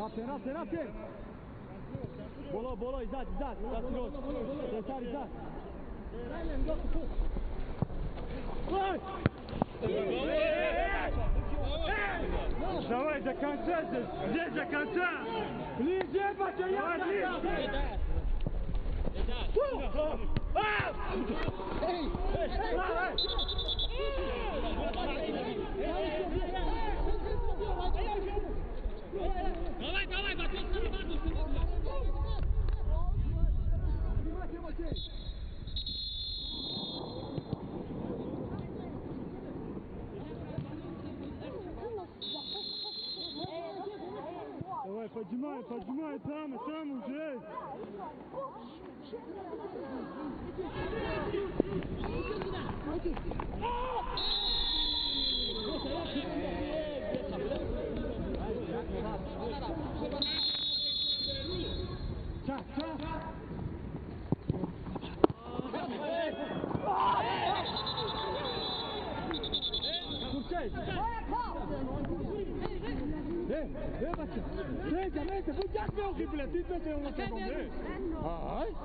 Rapide. Bolo, izad, Castiros. Cesar, izad. Давай, до конца здесь! Здесь до конца! Ближе, пацан! Давай, Матвей, сорвану! Давай, поджимай, там уже! Час! Meitä, mun jakme on kyllä, tyttö se on se on. Ai.